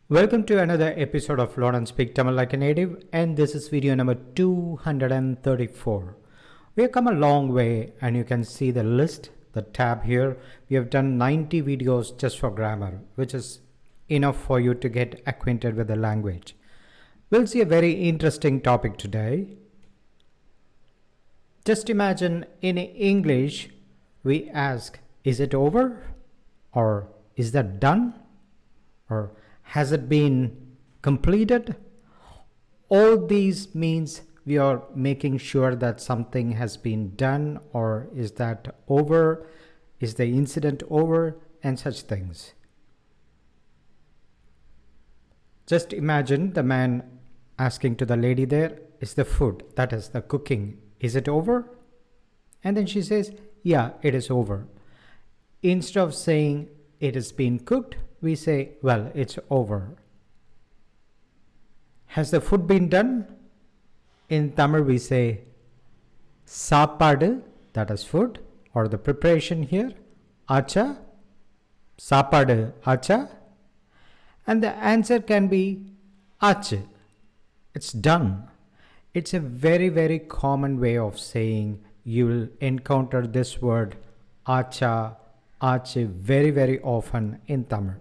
Welcome to another episode of Learn and Speak Tamil Like a Native, and this is video number 234. We have come a long way, and you can see the list, the tab here. We have done 90 videos just for grammar, which is enough for you to get acquainted with the language. We'll see a very interesting topic today. Just imagine in English, we ask, is it over? Or is that done? Or has it been completed? All these means we are making sure that something has been done, or is that over? Is the incident over? And such things. Just imagine the man asking to the lady there, is the food, that is the cooking, is it over? And then she says, yeah, it is over. Instead of saying it has been cooked, we say, well, it's over. Has the food been done? In Tamil we say, சாப்பாடு, that is food, or the preparation here, ஆச்சா, சாப்பாடு ஆச்சா? And the answer can be, ஆச்சு, it's done. It's a very, very common way of saying. You will encounter this word, ஆச்சா, ஆச்சு, very, very often in Tamil.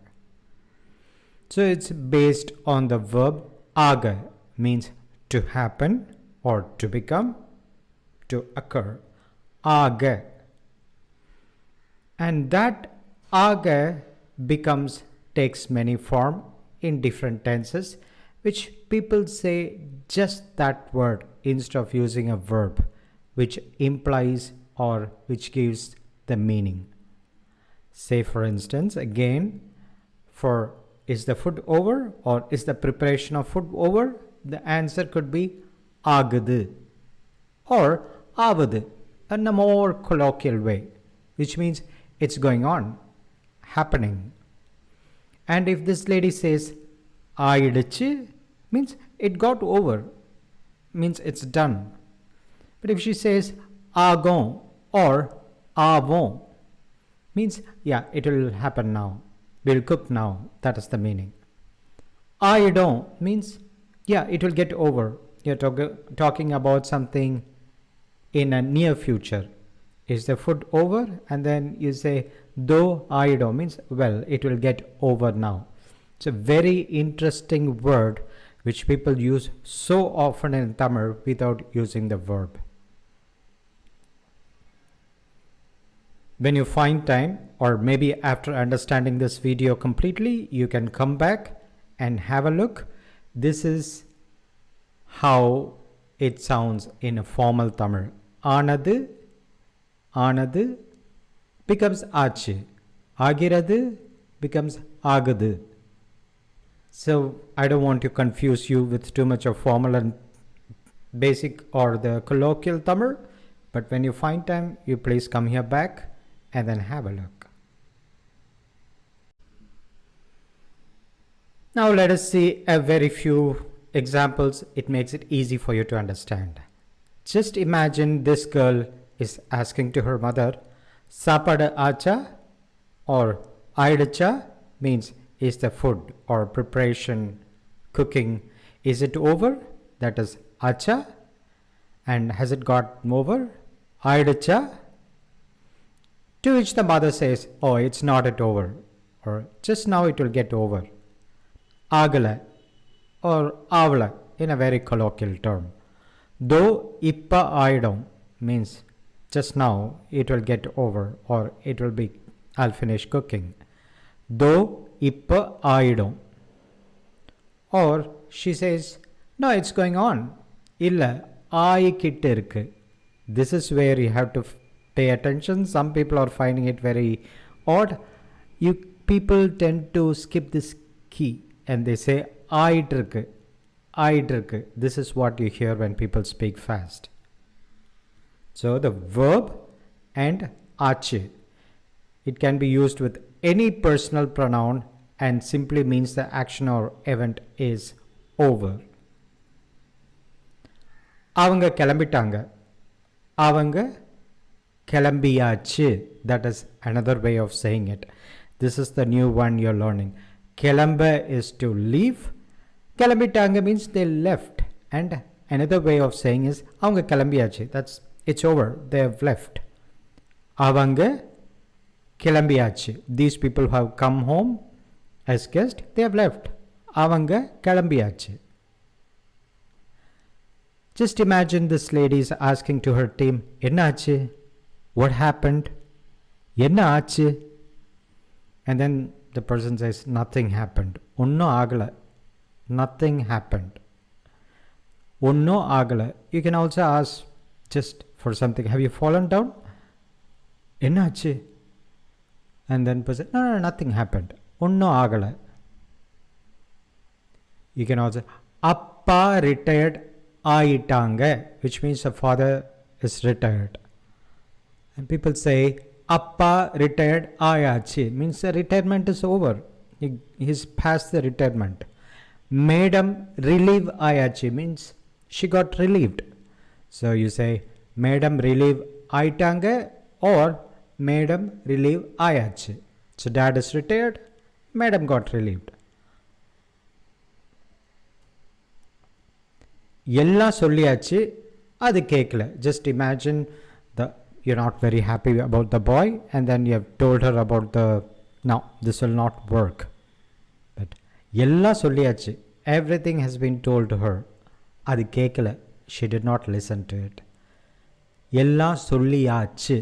So it's based on the verb aga, means to happen or to become, to occur. Aga. And that aga takes many form in different tenses, which people say just that word instead of using a verb, which implies or which gives the meaning. Say for instance, again, for is the food over or is the preparation of food over? The answer could be ஆகுது or ஆவது in a more colloquial way, which means it's going on, happening. And if this lady says ஆயிடுச்சு, means it got over, means it's done. But if she says ஆகும் or ஆவும், means yeah, it will happen now, we'll cook now, that is the meaning. ஆயிடும் means yeah, it will get over. You're talking about something in a near future. Is the food over? And then you say do ஆயிடும் means well, it will get over now. It's a very interesting word which people use so often in Tamil without using the verb. When you find time, or maybe after understanding this video completely, you can come back and have a look. This is how it sounds in a formal Tamil. Aanadu, aanadu becomes ஆச்சு. ஆகிறது becomes ஆகுது. So I don't want to confuse you with too much of formal and basic or the colloquial Tamil, but when you find time, you please come here back and then have a look. Now let us see a very few examples. It makes it easy for you to understand. Just imagine this girl is asking to her mother, சாப்பாடு ஆச்சா or ஆயிடுச்சா means is the food or preparation, cooking, is it over? That is ஆச்சா. And has it got over? ஆயிடுச்சா? To which the mother says, oh, it's not yet over, or just now it will get over. Agala or avla in a very colloquial term. Though ippa aidam means just now it will get over, or it will be, I'll finish cooking. Though ippa aidam. Or she says, no, it's going on. Illa aayikitte irukku. This is where you have to pay attention. Some people are finding it very odd. People tend to skip this key and they say ஆயிட்டிருக்கு, ஆயிட்டிருக்கு. This is what you hear when people speak fast. So the verb and ஆச்சு, it can be used with any personal pronoun and simply means the action or event is over. அவங்க கிளம்பிட்டாங்க, அவங்க கிளம்பியாச்சு. That is another way of saying it. This is the new one you're learning. Kelamba is to leave. Kelambitanga means they left. And another way of saying is avanga kelambiyachu. That's it's over. They have left. Avanga kelambiyachu. These people who have come home as guests, they have left. Avanga kelambiyachu. Just imagine this lady is asking to her team, enna aachu? What happened? Enna aachu? And then the person says, nothing happened. Onno agala. Nothing happened. Onno agala. You can also ask just for something. Have you fallen down? Enna aachu? And then person, no, nothing happened. Onno agala. You can also, appa retired aayitanga, which means the father is retired. And people say, appa retired aayachi, means the retirement is over. He's past the retirement. Madam relieve aayachi means she got relieved. So you say, Madam relieve aayitanga or Madam relieve aayachi. So dad is retired, Madam got relieved. எல்லாம் சொல்லியாச்சு அது கேட்கல. Just imagine you're not very happy about the boy and then you have told her about no, this will not work. But எல்லாம் சொல்லியாச்சு, everything has been told to her, அது கேட்கல. She did not listen to it. எல்லாம் சொல்லியாச்சு.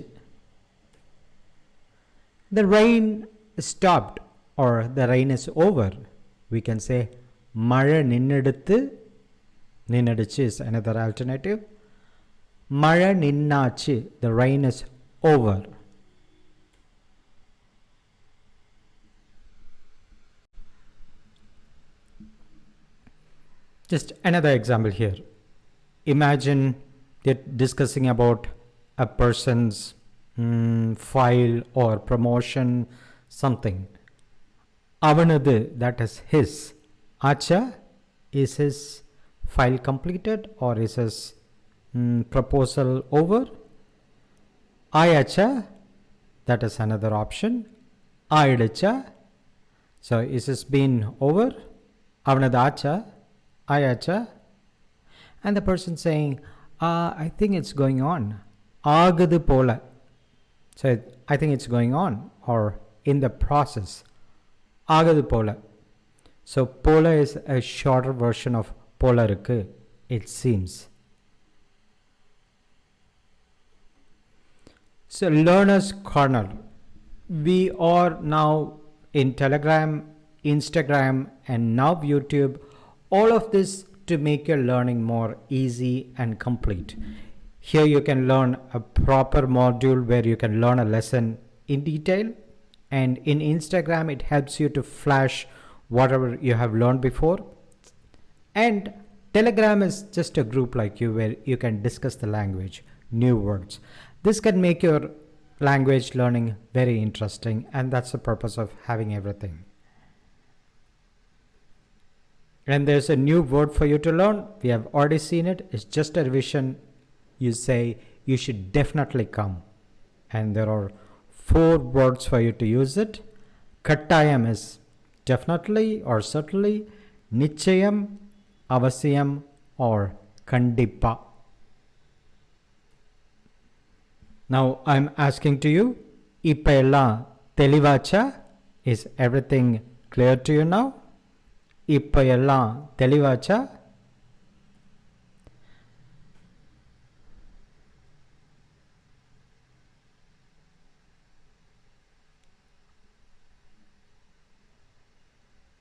The rain stopped or the rain is over. We can say மழை நின்னெடுத்து. Ninadichi is another alternative. Mara ninnachi, the rain is over. Just another example here. Imagine they're discussing about a person's file or promotion, something. Avanadu, that is his. Acha is his file completed or is his proposal over? Ayacha, that is another option. Aidacha, so is this been over? Avanadacha, ayacha. And the person saying, I think it's going on. Agadu pola. So I think it's going on or in the process. Agadu pola. So pola is a shorter version of pola irukku, it seems. So Learner's Corner. We are now in Telegram, Instagram and now YouTube. All of this to make your learning more easy and complete. Here you can learn a proper module where you can learn a lesson in detail, and in Instagram it helps you to flash whatever you have learned before. And Telegram is just a group like you where you can discuss the language, new words. This can make your language learning very interesting, and that's the purpose of having everything. And there's a new word for you to learn. We have already seen it. It's just a revision. You say you should definitely come. And there are 4 words for you to use it. Kattayam is definitely or certainly. Nichayam, avasiyam or kandippa. Now I'm asking to you, இப்ப எல்லாம் தெளிவாச்சா? Is everything clear to you now? இப்ப எல்லாம் தெளிவாச்சா?